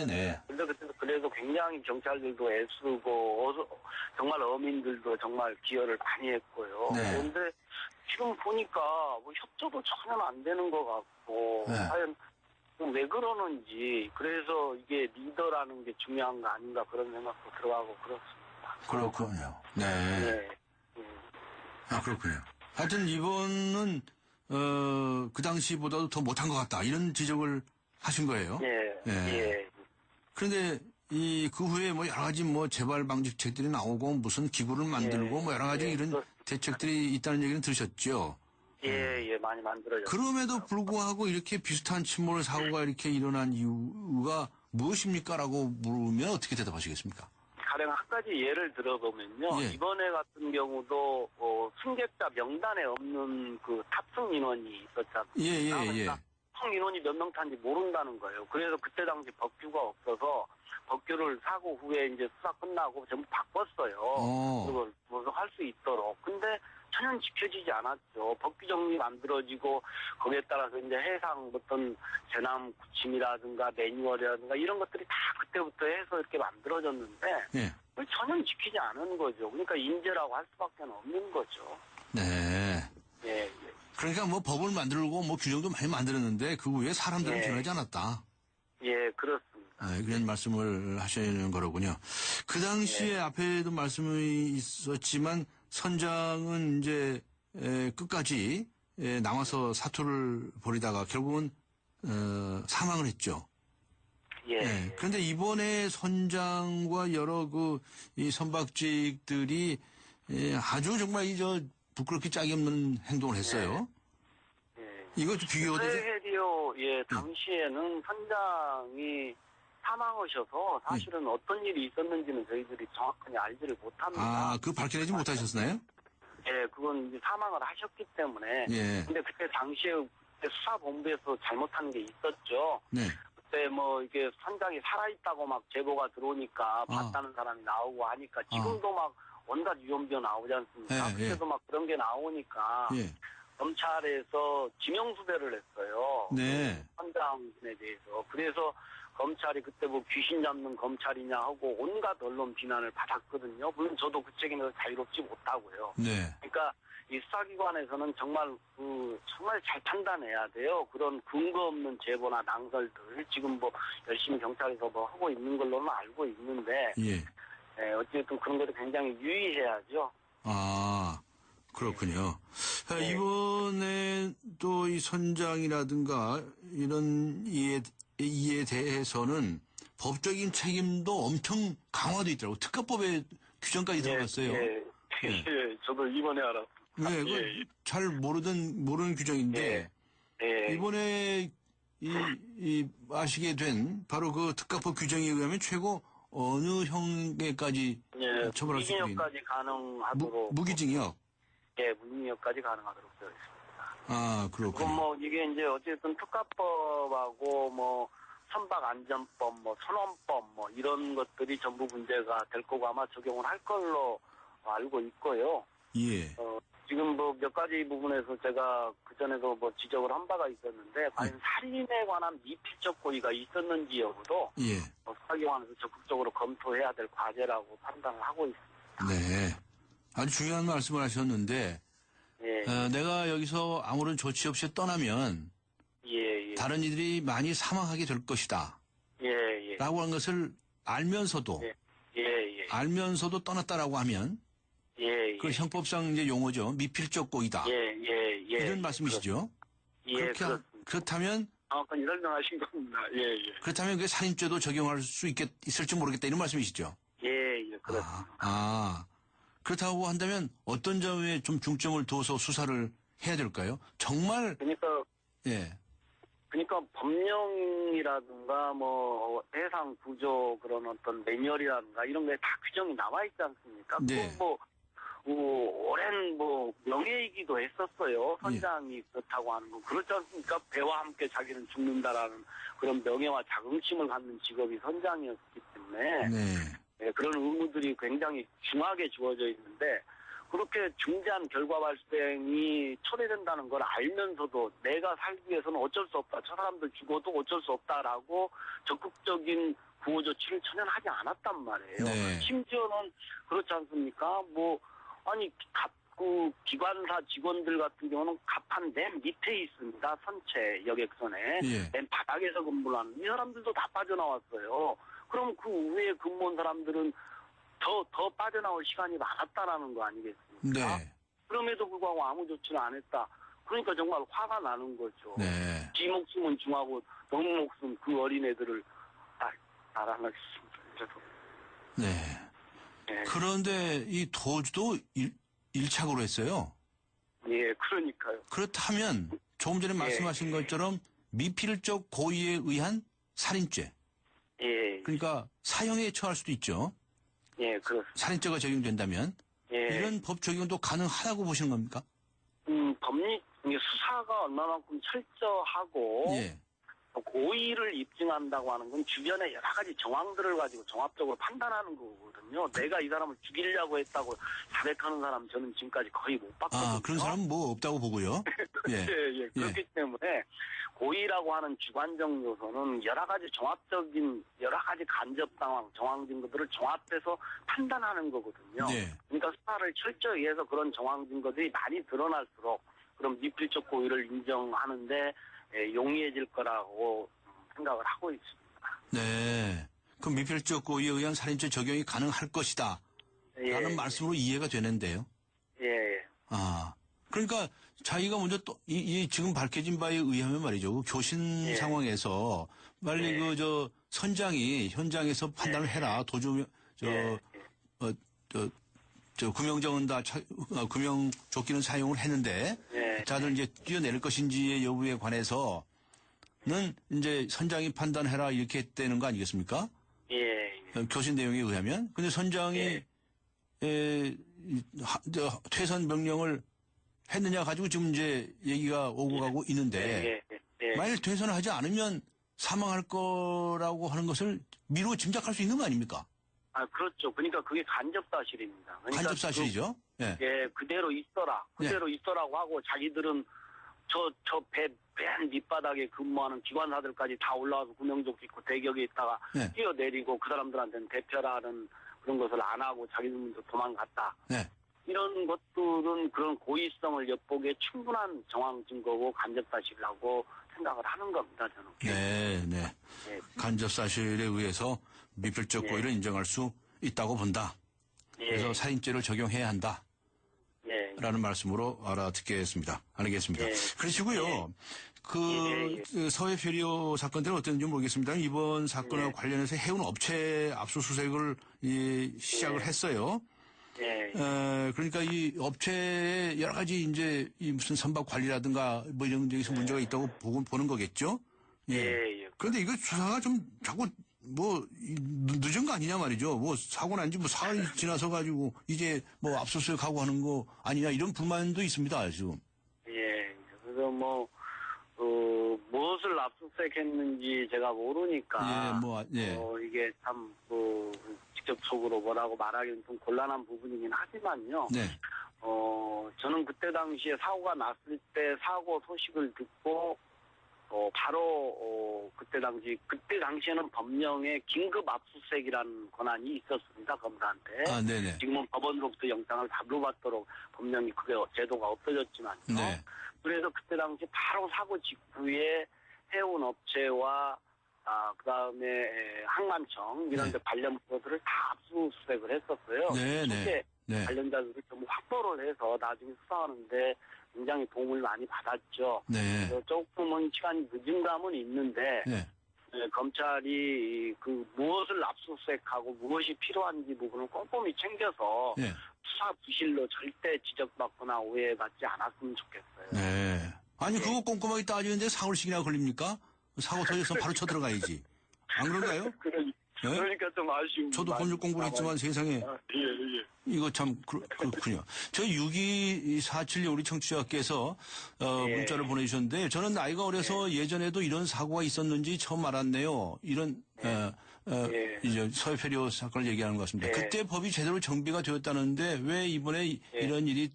Speaker 2: 네.
Speaker 15: 그래서 굉장히 경찰들도 애쓰고 정말 어민들도 정말 기여를 많이 했고요.
Speaker 2: 네.
Speaker 15: 그런데 지금 보니까 뭐 협조도 전혀 안 되는 것 같고
Speaker 2: 네.
Speaker 15: 과연 왜 그러는지 그래서 이게 리더라는 게 중요한 거 아닌가 그런 생각도 들어가고 그렇습니다.
Speaker 2: 그렇군요. 네. 그렇군요. 하여튼 이번은 그 당시보다도 더 못한 것 같다 이런 지적을 하신 거예요.
Speaker 15: 예.
Speaker 2: 그런데 그 후에 뭐 여러 가지 뭐 재발 방지책들이 나오고 무슨 기구를 만들고 뭐 여러 가지 이런 대책들이 있다는 얘기는 들으셨죠?
Speaker 15: 예, 많이 만들어졌어요.
Speaker 2: 그럼에도 불구하고 이렇게 비슷한 침몰 사고가 이렇게 일어난 이유가 무엇입니까?라고 물으면 어떻게 대답하시겠습니까?
Speaker 15: 가령 한 가지 예를 들어보면요. 이번에 같은 경우도 승객자 명단에 없는 그 탑승 인원이 있었잖아요. 그러니까 탑승 인원이 몇 명 탄지 모른다는 거예요. 그래서 그때 당시 법규가 없어서 법규를 사고 후에 이제 수사 끝나고 전부 바꿨어요. 그리고 뭐 할 수 있도록. 근데 전혀 지켜지지 않았죠. 법규 정리 만들어지고 거기에 따라서 이제 해상 어떤 재난 구침이라든가 매뉴얼이라든가 이런 것들이 다 그때부터 해서 이렇게 만들어졌는데 전혀 지키지 않은 거죠. 그러니까 인재라고 할 수밖에 없는 거죠.
Speaker 2: 네.
Speaker 15: 예.
Speaker 2: 그러니까 뭐 법을 만들고 뭐 규정도 많이 만들었는데 그 후에 사람들은 변하지 않았다.
Speaker 15: 예, 그렇습니다.
Speaker 2: 그런 말씀을 하시는 거로군요. 그 당시에 앞에도 말씀이 있었지만 선장은 이제 끝까지 남아서 사투를 벌이다가 결국은 사망을 했죠. 그런데 이번에 선장과 여러 이 선박직들이 아주 정말 부끄럽게 짝이 없는 행동을 했어요. 이것도 비교가 되죠?
Speaker 15: 해리오 당시에는 선장이 사망하셔서 사실은 어떤 일이 있었는지는 저희들이 정확하게 알지를 못합니다.
Speaker 2: 그 밝혀내지 못하셨나요?
Speaker 15: 예, 그건 이제 사망을 하셨기 때문에. 근데 그때 당시에 수사본부에서 잘못한 게 있었죠. 그때 뭐 이게 선장이 살아있다고 막 제보가 들어오니까 봤다는 사람이 나오고 하니까 지금도 막 온갖 유언비어 나오지 않습니까? 그때도 막 그런 게 나오니까 검찰에서 지명수배를 했어요. 선장에 대해서. 그래서 검찰이 그때 뭐 귀신 잡는 검찰이냐 하고 온갖 언론 비난을 받았거든요. 물론 저도 그 책임에서 자유롭지 못하고요. 그러니까 이 수사기관에서는 정말 정말 잘 판단해야 돼요. 그런 근거 없는 제보나 낭설들 지금 뭐 열심히 경찰에서 뭐 하고 있는 걸로는 알고 있는데 어쨌든 그런 것도 굉장히 유의해야죠.
Speaker 2: 그렇군요. 이번에 또 이 선장이라든가 이런 이에 대해서는 법적인 책임도 엄청 강화되어 있더라고요. 특가법에 규정까지 들어갔어요.
Speaker 15: 저도 이번에 알았습니다.
Speaker 2: 잘 모르는 규정인데 이번에 이 아시게 된 바로 그 특가법 규정에 의하면 최고 어느 형에까지 처벌할 수 있는
Speaker 15: 무기징역까지 가능하도록
Speaker 2: 무기징역.
Speaker 15: 무기징역까지 가능하도록 되어 있습니다.
Speaker 2: 그렇군요.
Speaker 15: 그럼 뭐 이게 이제 어쨌든 특가법하고 뭐 선박안전법, 뭐 선원법, 뭐 이런 것들이 전부 문제가 될 거고 아마 적용을 할 걸로 알고 있고요. 지금 뭐 몇 가지 부분에서 제가 그전에도 뭐 지적을 한 바가 있었는데 과연 살인에 관한 미필적 고의가 있었는지 여부도 수사기관에서 적극적으로 검토해야 될 과제라고 판단을 하고 있습니다.
Speaker 2: 아주 중요한 말씀을 하셨는데 내가 여기서 아무런 조치 없이 떠나면 다른 이들이 많이 사망하게 될 것이다. 라고 하는 것을 알면서도 알면서도 떠났다라고 하면 그 형법상 이제 용어죠. 미필적 고의다. 이런 말씀이시죠? 그렇다면
Speaker 15: 정확한 이런 말씀하신 겁니다.
Speaker 2: 그렇다면 그 살인죄도 적용할 수 있을지 모르겠다 이런 말씀이시죠?
Speaker 15: 그렇습니다.
Speaker 2: 그렇다고 한다면 어떤 점에 좀 중점을 둬서 수사를 해야 될까요? 정말
Speaker 15: 그러니까 법령이라든가 뭐 해상 구조 그런 어떤 매뉴얼이라든가 이런 게 다 규정이 나와 있지 않습니까? 뭐 오랜 명예이기도 했었어요. 선장이 그렇다고 하는 거. 그렇지 않습니까? 배와 함께 자기는 죽는다라는 그런 명예와 자긍심을 갖는 직업이 선장이었기 때문에 네, 그런 의무들이 굉장히 중하게 주어져 있는데 그렇게 중대한 결과 발생이 초래된다는 걸 알면서도 내가 살기 위해서는 어쩔 수 없다. 저 사람들 죽어도 어쩔 수 없다라고 적극적인 구호 조치를 전혀 하지 않았단 말이에요.
Speaker 2: 네.
Speaker 15: 심지어는 그렇지 않습니까? 기관사 직원들 같은 경우는 갑판 맨 밑에 있습니다. 선체 여객선에. 맨 바닥에서 근무를 하는 이 사람들도 다 빠져나왔어요. 그럼 그 위에 근무한 사람들은 더 빠져나올 시간이 많았다라는 거 아니겠습니까?
Speaker 2: 네.
Speaker 15: 그럼에도 불구하고 아무 조치를 안 했다. 그러니까 정말 화가 나는 거죠.
Speaker 2: 네.
Speaker 15: 지 목숨은 중하고 너무 목숨 그 어린애들을 알아냈습니다.
Speaker 2: 네. 그런데 이 도주도 일착으로 했어요.
Speaker 15: 예, 그러니까요.
Speaker 2: 그렇다면 조금 전에 말씀하신 것처럼 미필적 고의에 의한 살인죄.
Speaker 15: 예.
Speaker 2: 그러니까 사형에 처할 수도 있죠.
Speaker 15: 예, 그렇습니다.
Speaker 2: 살인죄가 적용된다면 이런 법 적용도 가능하다고 보시는 겁니까?
Speaker 15: 수사가 얼마만큼 철저하고 고의를 입증한다고 하는 건 주변의 여러 가지 정황들을 가지고 종합적으로 판단하는 거거든요. 내가 이 사람을 죽이려고 했다고 자백하는 사람 저는 지금까지 거의 못 봤거든요.
Speaker 2: 그런 사람은 없다고 보고요.
Speaker 15: 예. 그렇기 때문에 고의라고 하는 주관적 요소는 여러 가지 종합적인 여러 가지 간접 상황, 정황 증거들을 종합해서 판단하는 거거든요. 그러니까 수사를 철저히 해서 그런 정황 증거들이 많이 드러날수록 그럼 미필적 고의를 인정하는데 용이해질 거라고 생각을 하고 있습니다.
Speaker 2: 네. 그럼 미필적 고의에 의한 살인죄 적용이 가능할 것이다. 라는 말씀으로 이해가 되는데요. 그러니까 자기가 먼저 또 지금 밝혀진 바에 의하면 말이죠. 교신 상황에서 빨리 선장이 현장에서 판단을 해라. 도주 구명정은 다 구명조끼는 사용을 했는데 자들 이제 뛰어내릴 것인지의 여부에 관해서는 이제 선장이 판단해라 이렇게 했다는 거 아니겠습니까? 교신 내용에 의하면. 근데 선장이 퇴선 명령을 했느냐 가지고 지금 이제 얘기가 오고 가고 있는데 만일 퇴선을 하지 않으면 사망할 거라고 하는 것을 미루어 짐작할 수 있는 거 아닙니까?
Speaker 15: 그렇죠. 그러니까 그게 간접사실입니다. 그러니까
Speaker 2: 간접사실이죠?
Speaker 15: 그대로 있어라. 그대로 있어라고 하고 자기들은 저 맨 밑바닥에 근무하는 기관사들까지 다 올라와서 구명조끼 입고 대격에 있다가 뛰어내리고 그 사람들한테는 대표라는 그런 것을 안 하고 자기들도 도망갔다. 이런 것들은 그런 고의성을 엿보기에 충분한 정황 증거고 간접사실이라고 생각을 하는 겁니다, 저는.
Speaker 2: 간접사실에 의해서 미필적 고의를 인정할 수 있다고 본다. 그래서 살인죄를 적용해야 한다. 라는 말씀으로 알아듣겠습니다. 알겠습니다. 그러시고요. 그 서해 페리오 사건들은 어땠는지 모르겠습니다. 이번 사건과 관련해서 해운 업체 압수수색을 시작을 했어요. 그러니까 이 업체에 여러 가지 이제 무슨 선박 관리라든가 뭐 이런 데에서 문제가 있다고 보는 거겠죠. 그런데 이거 수사가 좀 자꾸 늦은 거 아니냐 말이죠. 사고 난 지 사흘이 지나서 가지고 이제 압수수색하고 하는 거 아니냐 이런 불만도 있습니다, 지금.
Speaker 15: 그래서 무엇을 압수수색했는지 제가 모르니까. 이게 참 직접적으로 뭐라고 말하기는 좀 곤란한 부분이긴 하지만요. 저는 그때 당시에 사고가 났을 때 사고 소식을 듣고 바로 그때 당시에는 법령에 긴급 압수수색이라는 권한이 있었습니다, 검사한테. 지금은 법원으로부터 영장을 바로받도록 법령이 그게 제도가 없어졌지만요. 그래서 그때 당시 바로 사고 직후에 해운 업체와 그다음에 항만청 이런 데 관련 부서들을 다 압수수색을 했었어요. 관련자들을 전부 확보를 해서 나중에 수사하는데 굉장히 도움을 많이 받았죠. 그래서 조금은 시간이 늦은 감은 있는데 검찰이 무엇을 압수수색하고 무엇이 필요한지 부분을 꼼꼼히 챙겨서 수사 부실로 절대 지적받거나 오해받지 않았으면 좋겠어요.
Speaker 2: 아니 그거 꼼꼼하게 따지는데 사흘씩이나 걸립니까? 사고 터져서 바로 쳐들어가야지. 안 그런가요?
Speaker 15: 그러니까 좀 아쉬운.
Speaker 2: 저도 법률 공부를 했지만 세상에.
Speaker 15: 예.
Speaker 2: 이거 참 그렇군요. 저희 6247님 우리 청취자께서 문자를 보내주셨는데 저는 나이가 어려서 예전에도 이런 사고가 있었는지 처음 알았네요. 이런 이제 서해페리오 사건을 얘기하는 것 같습니다. 그때 법이 제대로 정비가 되었다는데 왜 이번에 이런 일이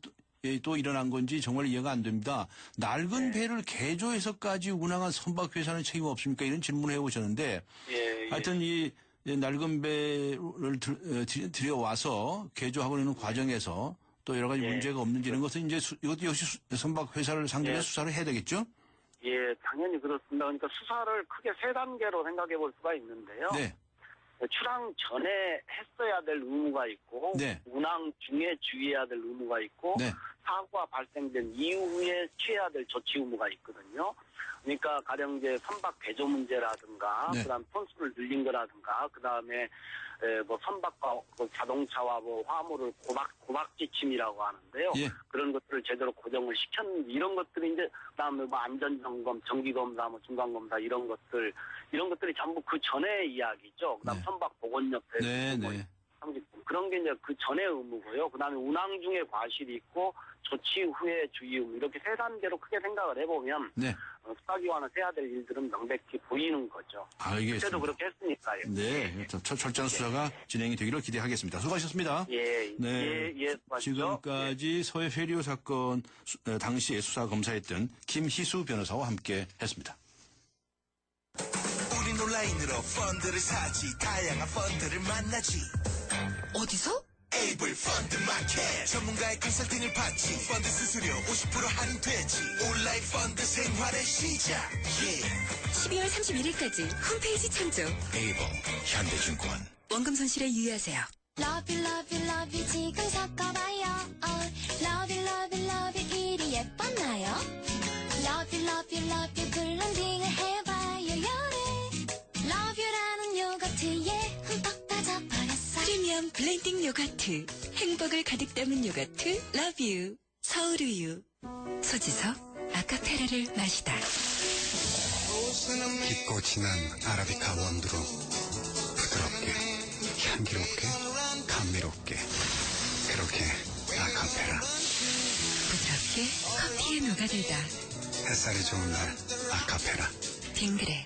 Speaker 2: 또 일어난 건지 정말 이해가 안 됩니다. 낡은 배를 개조해서까지 운항한 선박회사는 책임 없습니까? 이런 질문을 해오셨는데 하여튼 이 낡은 배를 들여와서 개조하고 있는 과정에서 또 여러 가지 문제가 없는지 이런 것은 이제 이것도 역시 선박회사를 상대로 수사를 해야 되겠죠?
Speaker 15: 예, 당연히 그렇습니다. 그러니까 수사를 크게 세 단계로 생각해 볼 수가 있는데요.
Speaker 2: 네.
Speaker 15: 출항 전에 했어야 될 의무가 있고 운항 중에 주의해야 될 의무가 있고 사고가 발생된 이후에 취해야 될 조치 의무가 있거든요. 그러니까 가령 이제 선박 개조 문제라든가 그다음 톤수를 늘린 거라든가 그다음에 뭐 선박과 자동차와 뭐 화물을 고박 지침이라고 하는데요. 그런 것들을 제대로 고정을 시켰는지 이런 것들이 이제 그다음에 뭐 안전 점검, 정기 검사, 뭐 중간 검사 이런 것들이 전부 그 전의 이야기죠. 그다음 선박 복원 옆에 그런 게 이제 그 전의 의무고요. 그다음에 운항 중에 과실이 있고 조치 후에 주의 의무 이렇게 세 단계로 크게 생각을 해보면 수사기관에서 해야 될 일들은 명백히 보이는 거죠.
Speaker 2: 알겠습니다.
Speaker 15: 그때도 그렇게 했으니까요.
Speaker 2: 네, 철저한 수사가 진행이 되기를 기대하겠습니다. 수고하셨습니다.
Speaker 15: 수고하셨죠.
Speaker 2: 지금까지 서해페리오 사건 당시에 수사 검사했던 김희수 변호사와 함께 했습니다.
Speaker 13: 우린 온라인으로 펀드를 사지 다양한 펀드를 만나지
Speaker 10: 어디서?
Speaker 13: 에이블 펀드 마켓 전문가의 컨설팅을 받지 펀드 수수료 50% 할인되지 온라인 펀드 생활의 시작
Speaker 10: 12월 31일까지 홈페이지 참조.
Speaker 13: 에이블 현대증권
Speaker 10: 원금 손실에 유의하세요.
Speaker 7: Love you, love you, love you 지금 섞어봐요. Love you, love you, love you 이리 예뻤나요? Love you, love you, love you 블렌딩을 해봐요. 요래 Love you라는 요거트에 흠뻑 빠져버렸어.
Speaker 10: 프리미엄 블렌딩 요거트. 행복을 가득 담은 요거트 Love you. 서울우유. 소지섭 아카페라를 마시다.
Speaker 16: 깊고 진한 아라비카 원두로 부드럽게 향기롭게 감미롭게 그렇게 아카페라
Speaker 10: 부드럽게 커피에 녹아들다.
Speaker 16: 햇살이 좋은 날 아카페라
Speaker 10: 빙그레.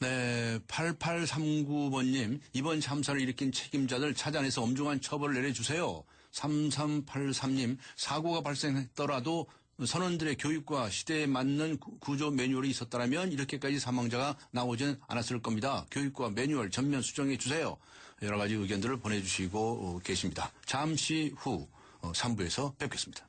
Speaker 2: 네, 8839번님, 이번 참사를 일으킨 책임자들 찾아내서 엄중한 처벌을 내려주세요. 3383님, 사고가 발생했더라도 선원들의 교육과 시대에 맞는 구조 매뉴얼이 있었다면 이렇게까지 사망자가 나오진 않았을 겁니다. 교육과 매뉴얼 전면 수정해 주세요. 여러 가지 의견들을 보내주시고 계십니다. 잠시 후 3부에서 뵙겠습니다.